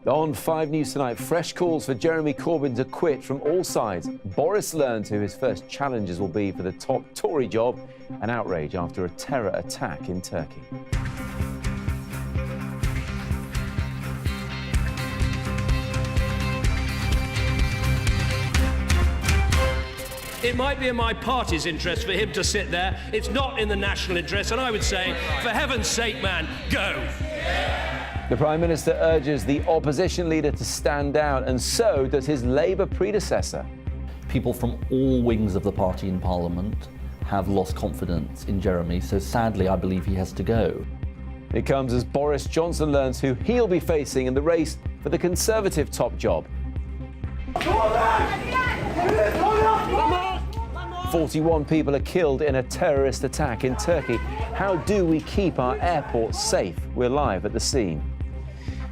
On 5 News tonight, fresh calls for Jeremy Corbyn to quit from all sides. Boris learns who his first challenges will be for the top Tory job, and outrage after a terror attack in Turkey. It might be in my party's interest for him to sit there. It's not in the national interest, and I would say, for heaven's sake, man, go. The Prime Minister urges the opposition leader to stand down, and so does his Labour predecessor. People from all wings of the party in Parliament have lost confidence in Jeremy, so sadly I believe he has to go. It comes as Boris Johnson learns who he'll be facing in the race for the Conservative top job. 41 people are killed in a terrorist attack in Turkey. How do we keep our airports safe? We're live at the scene.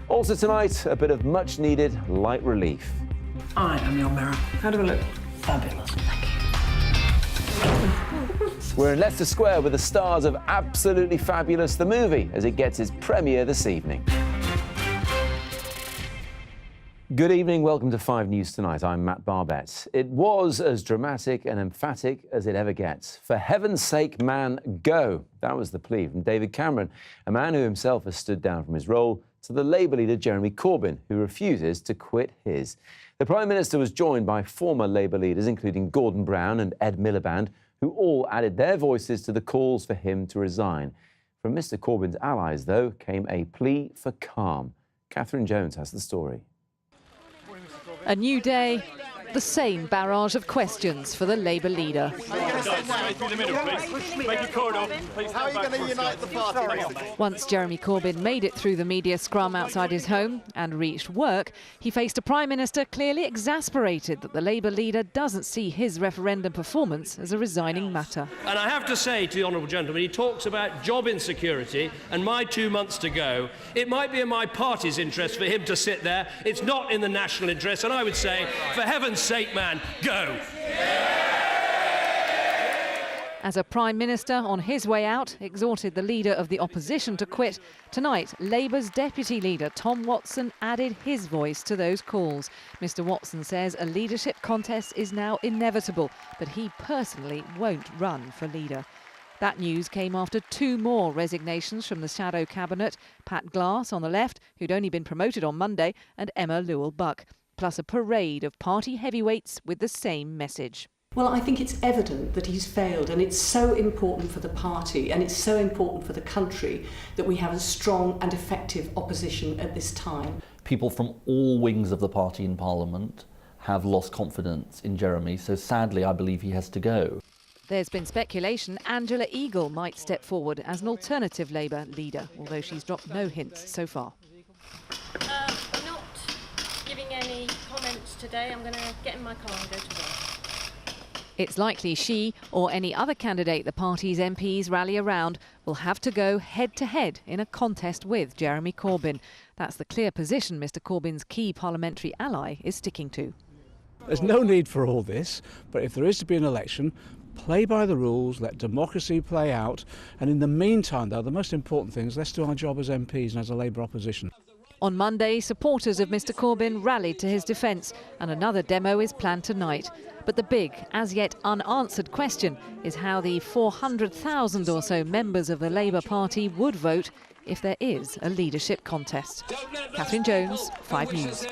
Also tonight, a bit of much-needed light relief. I am your mirror. How do I look? Fabulous. Thank you. We're in Leicester Square with the stars of Absolutely Fabulous, the movie, as it gets its premiere this evening. Good evening, welcome to 5 News Tonight. I'm Matt Barbett. It was as dramatic and emphatic as it ever gets. For heaven's sake, man, go. That was the plea from David Cameron, a man who himself has stood down from his role, to the Labour leader Jeremy Corbyn, who refuses to quit his. The Prime Minister was joined by former Labour leaders, including Gordon Brown and Ed Miliband, who all added their voices to the calls for him to resign. From Mr Corbyn's allies, though, came a plea for calm. Catherine Jones has the story. A new day, the same barrage of questions for the Labour leader. How are you going to unite the party? Once Jeremy Corbyn made it through the media scrum outside his home and reached work, he faced a Prime Minister clearly exasperated that the Labour leader doesn't see his referendum performance as a resigning matter. And I have to say to the honourable gentleman, he talks about job insecurity and my 2 months to go. It might be in my party's interest for him to sit there. It's not in the national interest, and I would say, for heaven's sake, man, go. As a Prime Minister, on his way out, exhorted the leader of the opposition to quit, tonight Labour's Deputy Leader Tom Watson added his voice to those calls. Mr Watson says a leadership contest is now inevitable, but he personally won't run for leader. That news came after 2 more resignations from the shadow cabinet, Pat Glass on the left, who'd only been promoted on Monday, and Emma Lewell-Buck, plus a parade of party heavyweights with the same message. Well, I think it's evident that he's failed, and it's so important for the party and it's so important for the country that we have a strong and effective opposition at this time. People from all wings of the party in Parliament have lost confidence in Jeremy, so sadly I believe he has to go. There's been speculation Angela Eagle might step forward as an alternative Labour leader, although she's dropped no hints so far. I'm not giving any comments today. I'm going to get in my car and go to work. It's likely she, or any other candidate the party's MPs rally around, will have to go head-to-head in a contest with Jeremy Corbyn. That's the clear position Mr Corbyn's key parliamentary ally is sticking to. There's no need for all this, but if there is to be an election, play by the rules, let democracy play out, and in the meantime, though, the most important thing is let's do our job as MPs and as a Labour opposition. On Monday, supporters of Mr Corbyn rallied to his defence, and another demo is planned tonight. But the big, as yet unanswered question is how the 400,000 or so members of the Labour Party would vote if there is a leadership contest. Catherine Jones, 5 News.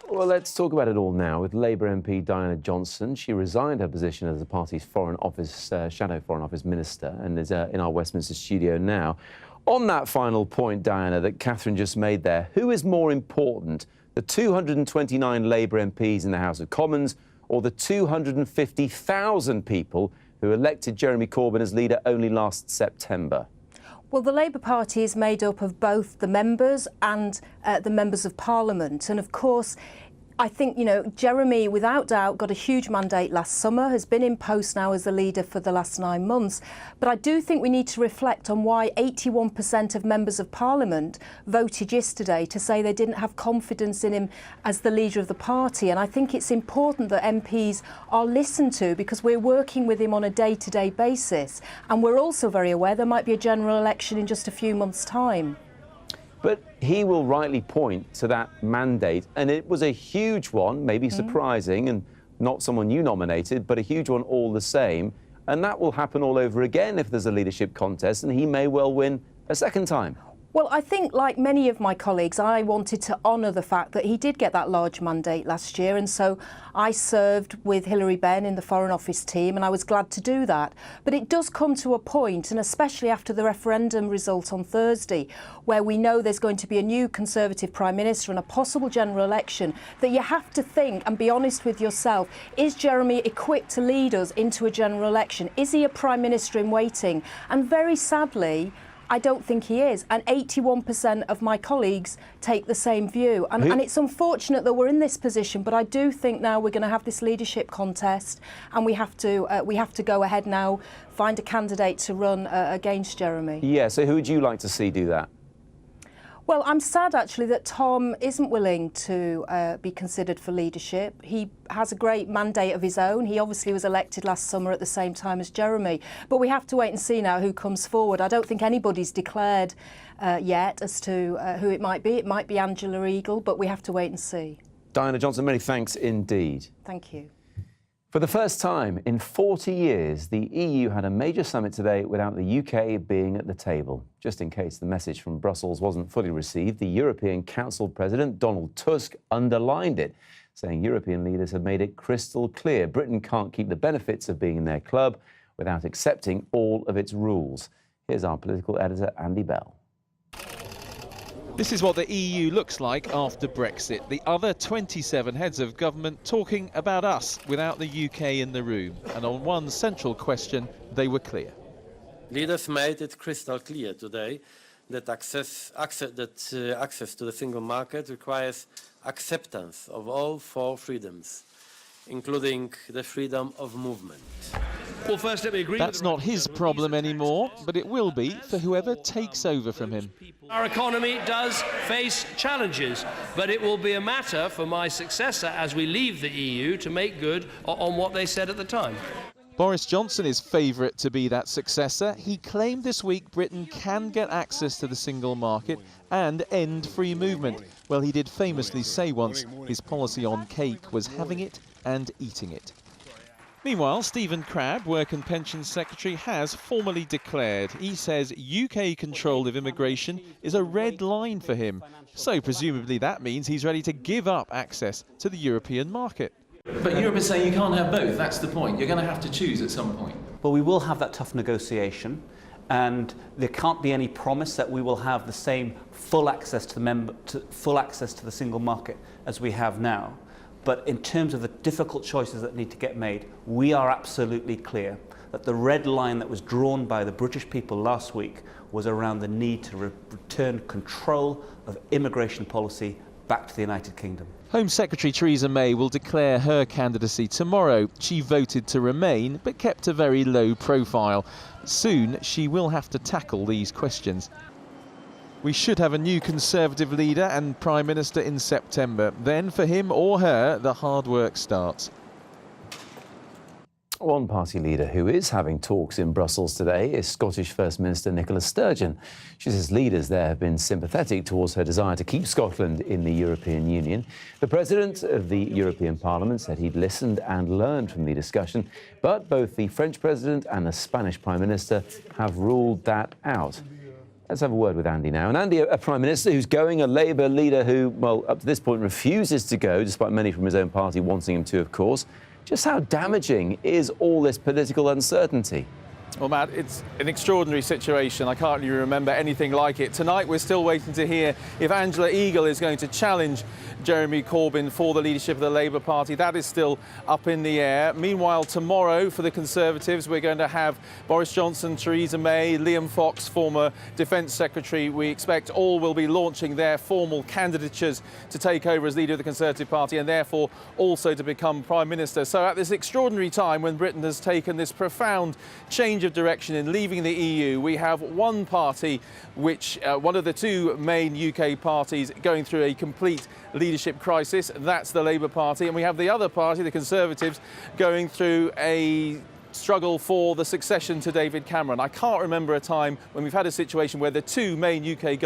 Well, let's talk about it all now with Labour MP Diana Johnson. She resigned her position as the party's Foreign Office, shadow Foreign Office Minister, and is in our Westminster studio now. On that final point, Diana, that Catherine just made there, who is more important, the 229 Labour MPs in the House of Commons or the 250,000 people who elected Jeremy Corbyn as leader only last September? Well, the Labour Party is made up of both the members and the members of Parliament. And of course, I think, Jeremy, without doubt, got a huge mandate last summer, has been in post now as the leader for the last 9 months. But I do think we need to reflect on why 81% of members of Parliament voted yesterday to say they didn't have confidence in him as the leader of the party. And I think it's important that MPs are listened to because we're working with him on a day-to-day basis. And we're also very aware there might be a general election in just a few months' time. But he will rightly point to that mandate, and it was a huge one, maybe surprising, and not someone you nominated, but a huge one all the same. And that will happen all over again if there's a leadership contest, and he may well win a second time. Well, I think, like many of my colleagues, I wanted to honour the fact that he did get that large mandate last year, and so I served with Hilary Benn in the Foreign Office team, and I was glad to do that. But it does come to a point, and especially after the referendum result on Thursday, where we know there's going to be a new Conservative Prime Minister and a possible general election, that you have to think and be honest with yourself. Is Jeremy equipped to lead us into a general election? Is he a Prime Minister in waiting? And very sadly, I don't think he is, and 81% of my colleagues take the same view. And it's unfortunate that we're in this position, but I do think now we're going to have this leadership contest, and we have to go ahead now, find a candidate to run against Jeremy. Yeah, so who would you like to see do that? Well, I'm sad actually that Tom isn't willing to be considered for leadership. He has a great mandate of his own. He obviously was elected last summer at the same time as Jeremy. But we have to wait and see now who comes forward. I don't think anybody's declared yet as to who it might be. It might be Angela Eagle, but we have to wait and see. Diana Johnson, many thanks indeed. Thank you. For the first time in 40 years, the EU had a major summit today without the UK being at the table. Just in case the message from Brussels wasn't fully received, the European Council President Donald Tusk underlined it, saying European leaders have made it crystal clear Britain can't keep the benefits of being in their club without accepting all of its rules. Here's our political editor, Andy Bell. This is what the EU looks like after Brexit. The other 27 heads of government talking about us without the UK in the room. And on one central question, they were clear. Leaders made it crystal clear today that access to the single market requires acceptance of all 4 freedoms, including the freedom of movement. Well, first, let me agree. That's not his problem anymore, but it will be for whoever takes over from him. Our economy does face challenges, but it will be a matter for my successor as we leave the EU to make good on what they said at the time. Boris Johnson is favourite to be that successor. He claimed this week Britain can get access to the single market and end free movement. Well, he did famously say once his policy on cake was having it and eating it. Meanwhile, Stephen Crabb, Work and Pensions Secretary, has formally declared. He says UK control of immigration is a red line for him. So presumably that means he's ready to give up access to the European market. But Europe is saying you can't have both. That's the point. You're going to have to choose at some point. Well, we will have that tough negotiation, and there can't be any promise that we will have the same full access to the single market as we have now. But in terms of the difficult choices that need to get made, we are absolutely clear that the red line that was drawn by the British people last week was around the need to return control of immigration policy back to the United Kingdom. Home Secretary Theresa May will declare her candidacy tomorrow. She voted to remain, but kept a very low profile. Soon, she will have to tackle these questions. We should have a new Conservative leader and Prime Minister in September. Then, for him or her, the hard work starts. One party leader who is having talks in Brussels today is Scottish First Minister Nicola Sturgeon. She says leaders there have been sympathetic towards her desire to keep Scotland in the European Union. The President of the European Parliament said he'd listened and learned from the discussion, but both the French President and the Spanish Prime Minister have ruled that out. Let's have a word with Andy now. And Andy, a Prime Minister who's going, a Labour leader who, well, up to this point refuses to go, despite many from his own party wanting him to, of course. Just how damaging is all this political uncertainty? Well, Matt, it's an extraordinary situation. I can't really remember anything like it. Tonight, we're still waiting to hear if Angela Eagle is going to challenge Jeremy Corbyn for the leadership of the Labour Party. That is still up in the air. Meanwhile, tomorrow, for the Conservatives, we're going to have Boris Johnson, Theresa May, Liam Fox, former Defence Secretary. We expect all will be launching their formal candidatures to take over as leader of the Conservative Party and therefore also to become Prime Minister. So at this extraordinary time when Britain has taken this profound change of direction in leaving the EU, we have one party, which one of the two main UK parties, going through a complete leadership crisis. That's the Labour Party. And we have the other party, the Conservatives, going through a struggle for the succession to David Cameron. I can't remember a time when we've had a situation where the two main UK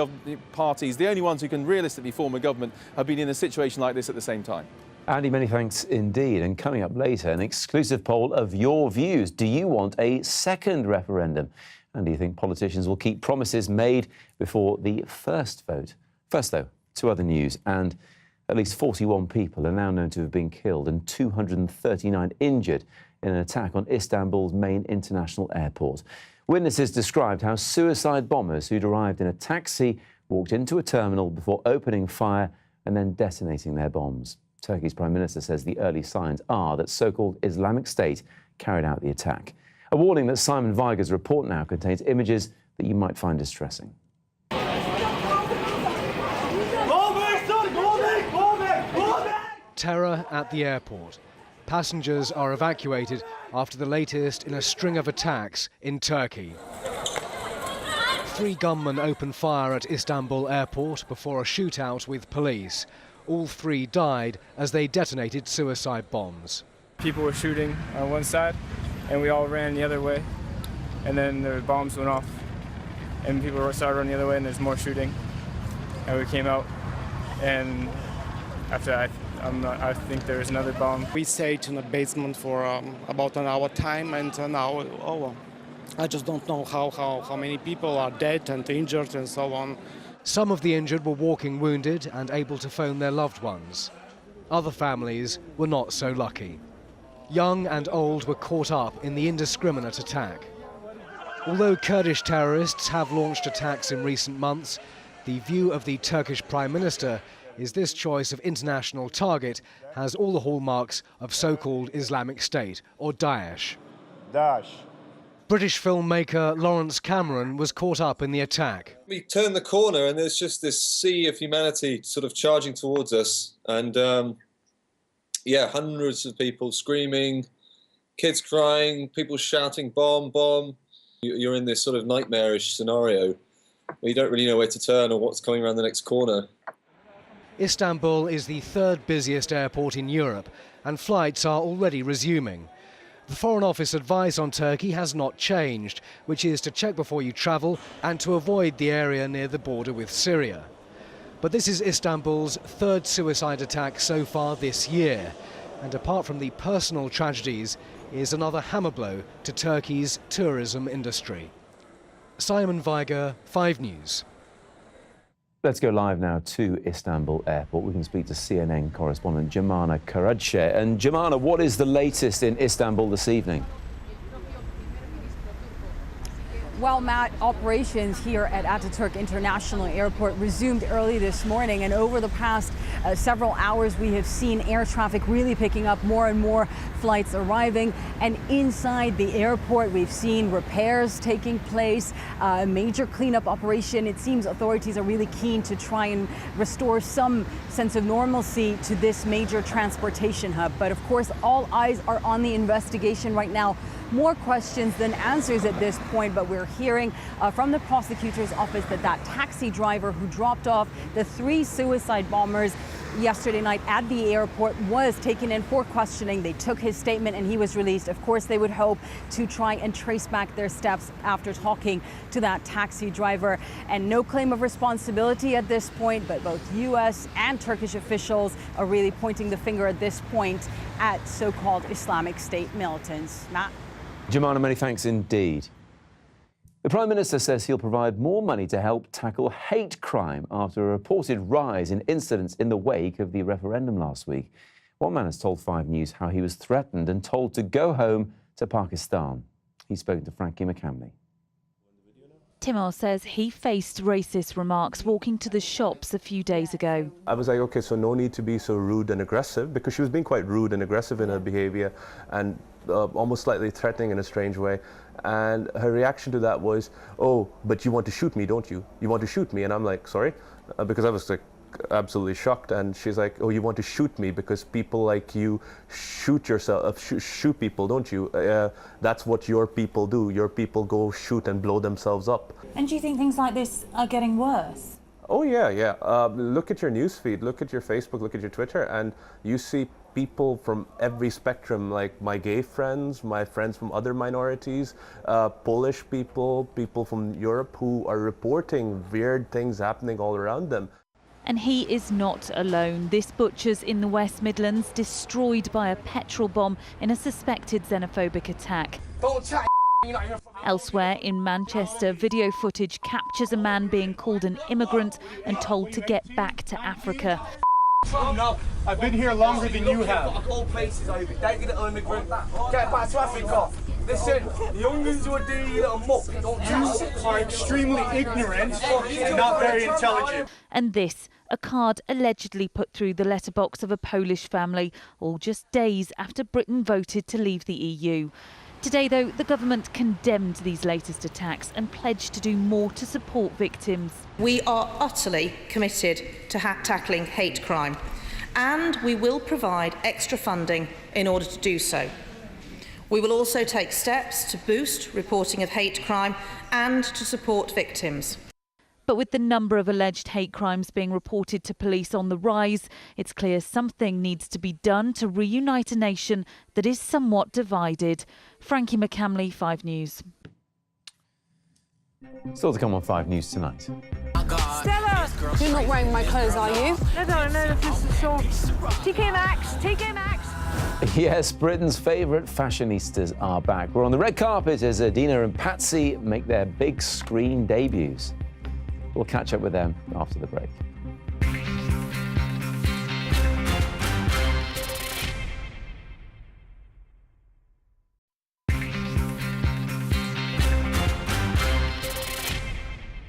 parties, the only ones who can realistically form a government, have been in a situation like this at the same time. Andy, many thanks indeed. And coming up later, an exclusive poll of your views. Do you want a second referendum? And do you think politicians will keep promises made before the first vote? First, though, to other news. And at least 41 people are now known to have been killed and 239 injured in an attack on Istanbul's main international airport. Witnesses described how suicide bombers who'd arrived in a taxi walked into a terminal before opening fire and then detonating their bombs. Turkey's Prime Minister says the early signs are that so-called Islamic State carried out the attack. A warning that Simon Weiger's report now contains images that you might find distressing. Terror at the airport. Passengers are evacuated after the latest in a string of attacks in Turkey. 3 gunmen opened fire at Istanbul airport before a shootout with police. All 3 died as they detonated suicide bombs. People were shooting on one side and we all ran the other way, and then the bombs went off and people started running the other way and there's more shooting, and we came out, and after that I think there is another bomb. We stayed in the basement for about an hour time, and now I just don't know how many people are dead and injured and so on. Some of the injured were walking wounded and able to phone their loved ones. Other families were not so lucky. Young and old were caught up in the indiscriminate attack. Although Kurdish terrorists have launched attacks in recent months, the view of the Turkish Prime Minister is this choice of international target has all the hallmarks of so-called Islamic State, or Daesh. British filmmaker Lawrence Cameron was caught up in the attack. We turn the corner and there's just this sea of humanity sort of charging towards us, and hundreds of people screaming, kids crying, people shouting bomb, bomb. You're in this sort of nightmarish scenario where you don't really know where to turn or what's coming around the next corner. Istanbul is the 3rd busiest airport in Europe, and flights are already resuming. The Foreign Office advice on Turkey has not changed, which is to check before you travel and to avoid the area near the border with Syria. But this is Istanbul's 3rd suicide attack so far this year, and apart from the personal tragedies, is another hammer blow to Turkey's tourism industry. Simon Weiger, 5 News. Let's go live now to Istanbul Airport. We can speak to CNN correspondent Jumana Karadşeh. And Jumana, what is the latest in Istanbul this evening? Well, Matt, operations here at Ataturk International Airport resumed early this morning, and over the past several hours we have seen air traffic really picking up, more and more flights arriving. And inside the airport we've seen repairs taking place, a major cleanup operation. It seems authorities are really keen to try and restore some sense of normalcy to this major transportation hub. But of course, all eyes are on the investigation right now. More questions than answers at this point, but we're hearing from the prosecutor's office that taxi driver who dropped off the 3 suicide bombers yesterday night at the airport was taken in for questioning. They took his statement and he was released. Of course, they would hope to try and trace back their steps after talking to that taxi driver. And no claim of responsibility at this point, but both U.S. and Turkish officials are really pointing the finger at this point at so-called Islamic State militants. Matt? Jumana, many thanks indeed. The Prime Minister says he'll provide more money to help tackle hate crime after a reported rise in incidents in the wake of the referendum last week. One man has told 5 News how he was threatened and told to go home to Pakistan. He's spoken to Frankie McCamley. Timur says he faced racist remarks walking to the shops a few days ago. I was like, okay, so no need to be so rude and aggressive, because she was being quite rude and aggressive in her behavior and almost slightly threatening in a strange way. And her reaction to that was, oh, but you want to shoot me, don't you? You want to shoot me? And I'm like, sorry? Because I was like absolutely shocked. And she's like, oh, you want to shoot me because people like you shoot people, don't you? That's what your people do. Your people go shoot and blow themselves up. And do you think things like this are getting worse? Oh yeah. Look at your newsfeed, look at your Facebook, look at your Twitter, and you see people from every spectrum, like my gay friends, my friends from other minorities, Polish people, people from Europe who are reporting weird things happening all around them. And he is not alone. This butcher's in the West Midlands, destroyed by a petrol bomb in a suspected xenophobic attack. Elsewhere in Manchester, video footage captures a man being called an immigrant and told to get back to Africa. No, I've been here longer than you have. I go places over. Don't get an immigrant. Get back to Africa. Listen, the youngins who are doing you little muck, you are extremely ignorant and not very intelligent. And this, a card allegedly put through the letterbox of a Polish family, all just days after Britain voted to leave the EU. Today, though, the government condemned these latest attacks and pledged to do more to support victims. We are utterly committed to tackling hate crime, and we will provide extra funding in order to do so. We will also take steps to boost reporting of hate crime and to support victims. But with the number of alleged hate crimes being reported to police on the rise, it's clear something needs to be done to reunite a nation that is somewhat divided. Frankie McCamley, 5 News. Still to come on 5 News tonight. Stella! You're not wearing my clothes, are you? No, this is short. TK Maxx! Yes, Britain's favourite fashionistas are back. We're on the red carpet as Adina and Patsy make their big screen debuts. We'll catch up with them after the break.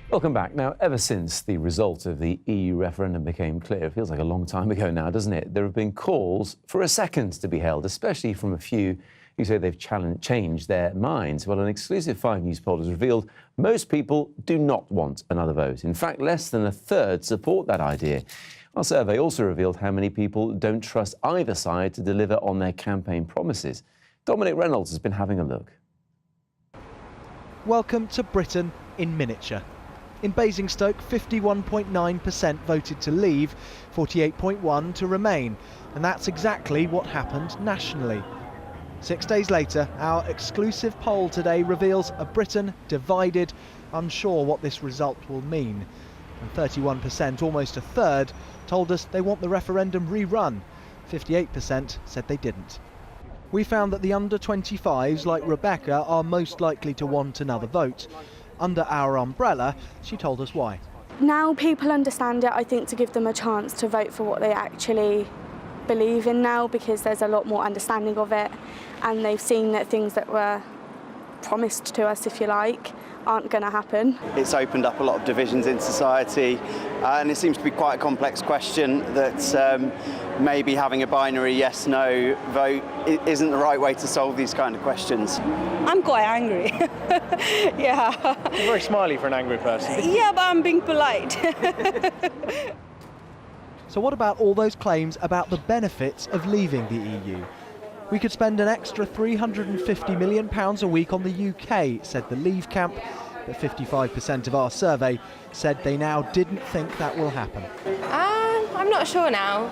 Welcome back. Now, ever since the result of the EU referendum became clear, it feels like a long time ago now, doesn't it? There have been calls for a second to be held, especially from a few who say they've changed their minds. Well, an exclusive 5 News poll has revealed most people do not want another vote. In fact, less than a third support that idea. Our survey also revealed how many people don't trust either side to deliver on their campaign promises. Dominic Reynolds has been having a look. Welcome to Britain in miniature. In Basingstoke, 51.9% voted to leave, 48.1% to remain. And that's exactly what happened nationally. 6 days later, our exclusive poll today reveals a Britain divided, unsure what this result will mean. And 31%, almost a third, told us they want the referendum rerun. 58% said they didn't. We found that the under-25s, like Rebecca, are most likely to want another vote. Under our umbrella, she told us why. Now people understand it, I think, to give them a chance to vote for what they actually believe in now, because there's a lot more understanding of it, and they've seen that things that were promised to us, if you like, aren't going to happen. It's opened up a lot of divisions in society, and it seems to be quite a complex question that maybe having a binary yes-no vote isn't the right way to solve these kind of questions. I'm quite angry. Yeah. You're very smiley for an angry person. Yeah, but I'm being polite. So what about all those claims about the benefits of leaving the EU? We could spend an extra £350 million a week on the UK, said the Leave camp, but 55% of our survey said they now didn't think that will happen. I'm not sure now.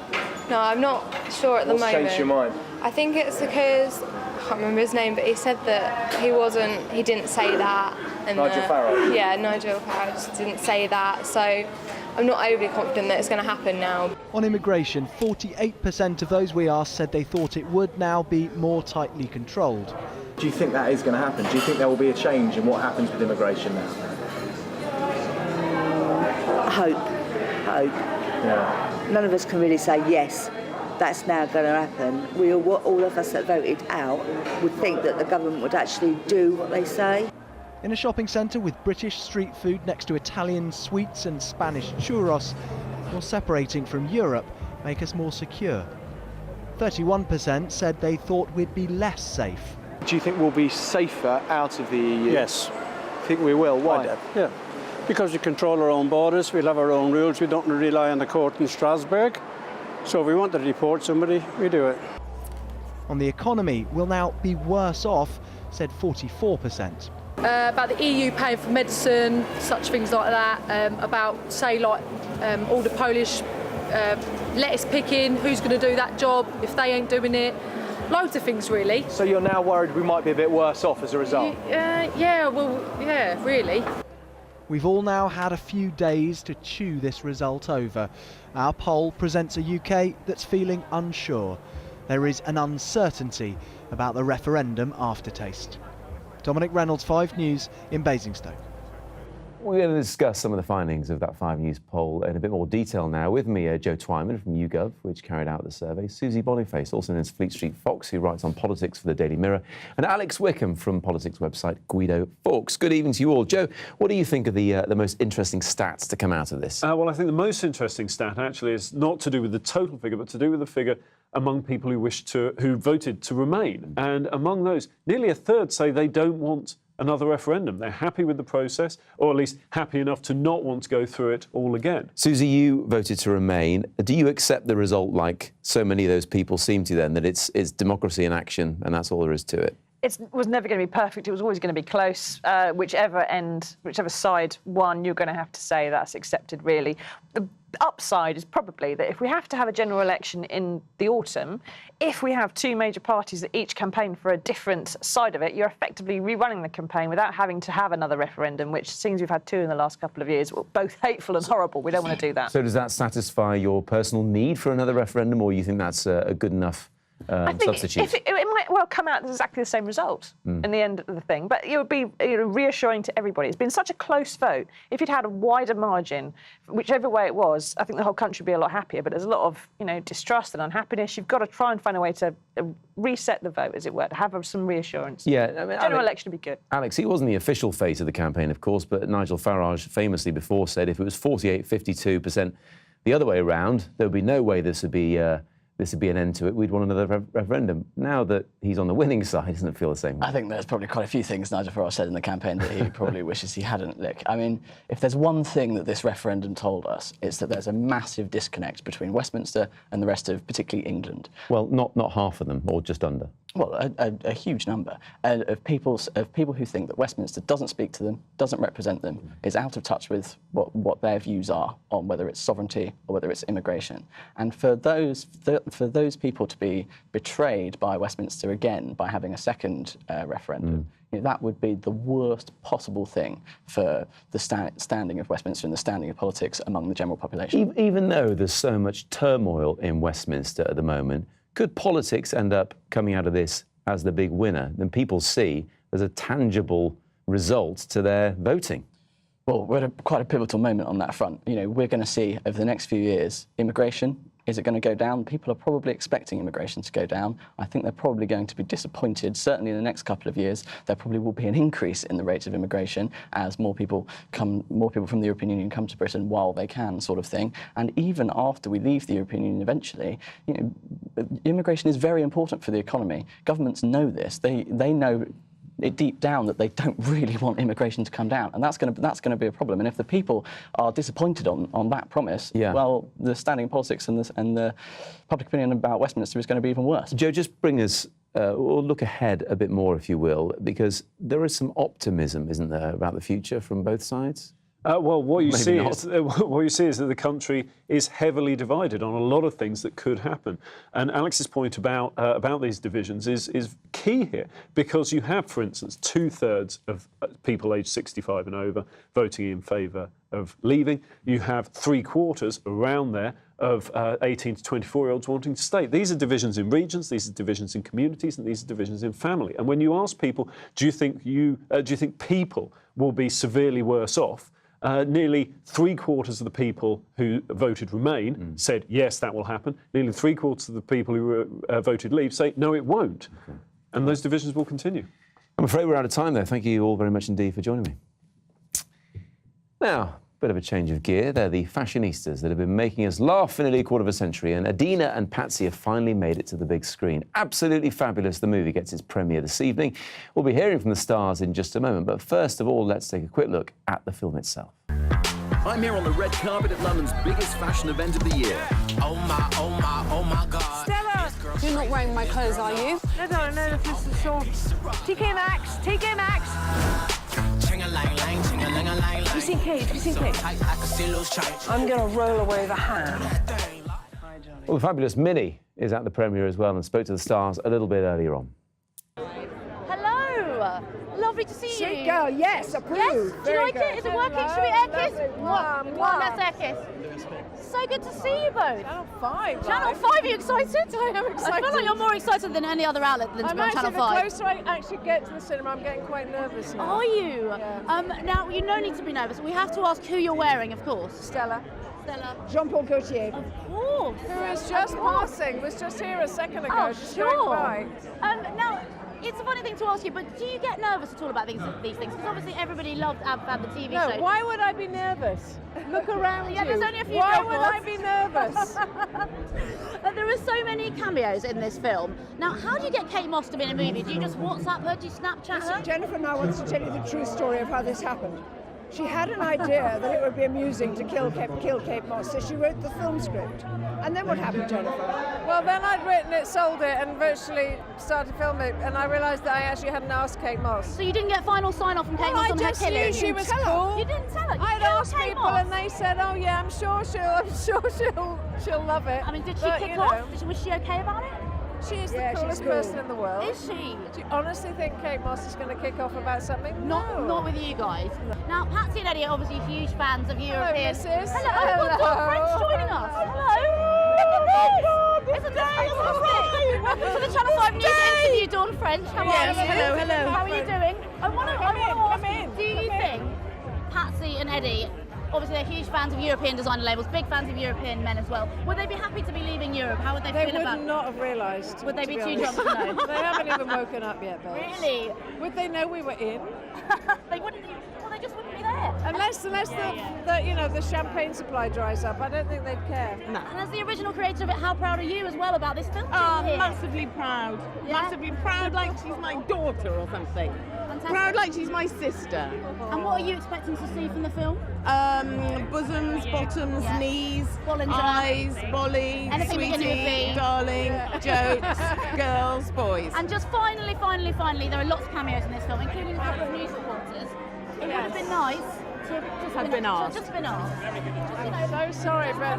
No, I'm not sure at the moment. What's changed your mind? I think it's because, I can't remember his name, but he said that he didn't say that. And Nigel Farage? Yeah, Nigel Farage didn't say that, so I'm not overly confident that it's going to happen now. On immigration, 48% of those we asked said they thought it would now be more tightly controlled. Do you think that is going to happen? Do you think there will be a change in what happens with immigration now? Hope. Yeah. None of us can really say yes, that's now going to happen. All of us that voted out would think that the government would actually do what they say. In a shopping centre with British street food next to Italian sweets and Spanish churros, will separating from Europe make us more secure? 31% said they thought we'd be less safe. Do you think we'll be safer out of the EU? Yes. Think we will? Why? Yeah. Because we control our own borders, we'll have our own rules, we don't rely on the court in Strasbourg. So if we want to deport somebody, we do it. On the economy, we'll now be worse off, said 44%. About the EU paying for medicine, such things like that, about, say, like all the Polish lettuce picking, who's going to do that job if they ain't doing it. Loads of things, really. So you're now worried we might be a bit worse off as a result? Yeah, really. We've all now had a few days to chew this result over. Our poll presents a UK that's feeling unsure. There is an uncertainty about the referendum aftertaste. Dominic Reynolds, 5 News in Basingstoke. We're going to discuss some of the findings of that 5 News poll in a bit more detail now. With me, Joe Twyman from YouGov, which carried out the survey, Susie Boniface, also known as Fleet Street Fox, who writes on politics for the Daily Mirror, and Alex Wickham from politics website Guido Fawkes. Good evening to you all. Joe, what do you think are the most interesting stats to come out of this? Well, I think the most interesting stat actually is not to do with the total figure, but to do with the figure among people who voted to remain. And among those, nearly a third say they don't want another referendum. They're happy with the process, or at least happy enough to not want to go through it all again. Susie, you voted to remain. Do you accept the result, like so many of those people seem to then, that it's democracy in action and that's all there is to it? It was never going to be perfect. It was always going to be close. Whichever side won, you're going to have to say that's accepted, really. The upside is probably that if we have to have a general election in the autumn, if we have 2 major parties that each campaign for a different side of it, you're effectively rerunning the campaign without having to have another referendum, which seems we've had 2 in the last couple of years, both hateful and horrible. We don't want to do that. So does that satisfy your personal need for another referendum, or you think that's a good enough substitute? It might well come out as exactly the same result in the end of the thing, but it would be reassuring to everybody. It's been such a close vote. If you'd had a wider margin, whichever way it was, I think the whole country would be a lot happier. But there's a lot of distrust and unhappiness. You've got to try and find a way to reset the vote, as it were, to have some reassurance. Yeah, general election would be good. Alex, he wasn't the official face of the campaign, of course, but Nigel Farage famously before said if it was 48-52% the other way around, there would be no way this would be an end to it. We'd want another referendum. Now that he's on the winning side, doesn't it feel the same way? I think there's probably quite a few things Nigel Farage said in the campaign that he probably wishes he hadn't. Look, I mean, if there's one thing that this referendum told us, it's that there's a massive disconnect between Westminster and the rest of, particularly England. Well, not half of them, or just under. Well, a huge number of people who think that Westminster doesn't speak to them, doesn't represent them, is out of touch with what their views are on whether it's sovereignty or whether it's immigration. And for those people to be betrayed by Westminster again by having a second referendum, that would be the worst possible thing for the standing of Westminster and the standing of politics among the general population. Even though there's so much turmoil in Westminster at the moment, could politics end up coming out of this as the big winner? Then people see there's a tangible result to their voting. Well, we're at quite a pivotal moment on that front. We're going to see over the next few years, immigration, is it going to go down? People are probably expecting immigration to go down. I think they're probably going to be disappointed. Certainly in the next couple of years, there probably will be an increase in the rate of immigration as more people from the European Union come to Britain while they can, sort of thing. And even after we leave the European Union eventually, immigration is very important for the economy. Governments know this. They know deep down that they don't really want immigration to come down, and that's going to be a problem. And if the people are disappointed on that promise, well, the standing in politics and the public opinion about Westminster is going to be even worse. Joe, just bring us or look ahead a bit more, if you will, because there is some optimism, isn't there, about the future from both sides? Well, what you see is that the country is heavily divided on a lot of things that could happen. And Alex's point about these divisions is key here, because you have, for instance, 2/3 of people aged 65 and over voting in favour of leaving. You have 3/4 around there of 18 to 24-year-olds wanting to stay. These are divisions in regions, these are divisions in communities, and these are divisions in family. And when you ask people, do you think people will be severely worse off? Nearly 3/4 of the people who voted Remain said, yes, that will happen. Nearly 3/4 of the people who voted Leave say, no, it won't. Okay. And those divisions will continue. I'm afraid we're out of time, though. Thank you all very much indeed for joining me. Now, bit of a change of gear. They're the fashionistas that have been making us laugh for nearly a quarter of a century, and Adina and Patsy have finally made it to the big screen. Absolutely fabulous. The movie gets its premiere this evening. We'll be hearing from the stars in just a moment, but first of all, let's take a quick look at the film itself. I'm here on the red carpet at London's biggest fashion event of the year. Oh my God. Stella! You're not wearing my clothes, are you? No, this is so... TK Maxx! Have you seen Kate? Have you seen Kate? I'm going to roll away the hand. Well, the fabulous Minnie is at the premiere as well and spoke to the stars a little bit earlier on. Hello. Lovely to see you. Sweet girl, yes, approved. Yes? Do you Very like good. it? Is it working? Hello, Should we air kiss? lovely. Mwah, mwah. Let's air kiss. So good to see you both. Channel 5. Channel 5, are you excited? I am excited. I feel like you're more excited than any other outlet than to be on Channel 5. The closer I actually get to the cinema, I'm getting quite nervous now. Are you? Yeah. Now, you no need to be nervous. We have to ask who you're wearing, of course. Stella. Stella. Jean-Paul Gaultier. Of course. Who is just passing, was just here a second ago, Oh, just sure. going by. Now, it's a funny thing to ask you, but do you get nervous at all about these things? Because obviously everybody loved Ab the TV No, show. why would I be nervous? Look around Yeah, you. there's only a few Why would billboards. I be nervous? There are so many cameos in this film. Now, how do you get Kate Moss to be in a movie? Do you just WhatsApp her? Do you Snapchat her? Jennifer now wants to tell you the true story of how this happened. She had an idea that it would be amusing to kill Kate Moss, so she wrote the film script. And then what happened, Jennifer? Well, then I'd written it, sold it, and virtually started filming, and I realised that I actually hadn't asked Kate Moss. So you didn't get final sign-off from Kate Well, Moss I on her just killing? knew she was You didn't tell cool. her? You didn't tell her? You I'd killed asked Kate people, Moss? and they said, "Oh yeah, I'm sure she'll love it." I mean, did she But, kick you know, off? Was she okay about it? She is the Yeah, she's coolest cool. person in the world. Is she? Do you honestly think Kate Moss is going to kick off about something? Not with you guys. Now, Patsy and Eddie are obviously huge fans of European. Mrs. Hello, we've got Dawn French joining us. Hello. Look at this. Isn't this fantastic? Welcome to the Channel 5 News interview, Dawn French. How are you? hello. How are you doing? I want to ask you, do you think Patsy and Eddie, obviously they're huge fans of European designer labels, big fans of European men as well, would they be happy to be leaving Europe? How would they feel about it? They would not have realised. Would they be to too honest. drunk to know? They haven't even woken up yet, babes. Really? Would they know we were in? They wouldn't. Well, they just wouldn't be there. Unless the champagne supply dries up, I don't think they'd care. And as the original creator of it, how proud are you as well about this film? Massively proud. Yeah? Massively proud like she's my daughter or something. Fantastic. Proud like she's my sister. And what are you expecting to see from the film? Bosoms, bottoms, Yeah. knees, Bollinger. eyes, bolly, Anything beginning with sweetie, B. darling, jokes, girls, boys. And just finally, there are lots of cameos in this film, including a couple of news reporters. It would have been nice to have been asked. Just been asked. So sorry, but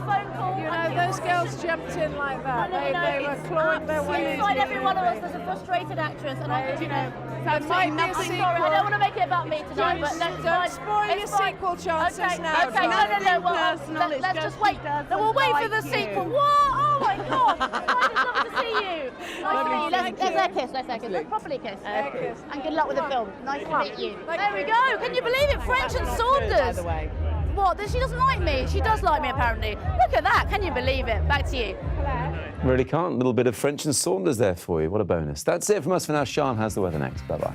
you know those girls jumped in like that. They were clawing their way Inside in. every one of us, there's a frustrated actress, and I, There I'm might be a I'm sorry, sequel. I don't want to make it about me tonight, but Don't spoil your sequel chances okay, now. Okay, no. Well, personal, it's let's just just wait. she doesn't Then we'll wait for the like you. sequel. What? Oh my God! It's lovely to see you. Nice to meet you. Let's air kiss. Let's properly kiss. And good luck with the film. Nice to meet you. There we go. Can you believe it? French and Saunders. By the way. What? She doesn't like me. She does like me, apparently. Look at that. Can you believe it? Back to you. Really can't. A little bit of French and Saunders there for you. What a bonus. That's it from us for now. Sian has the weather next. Bye-bye.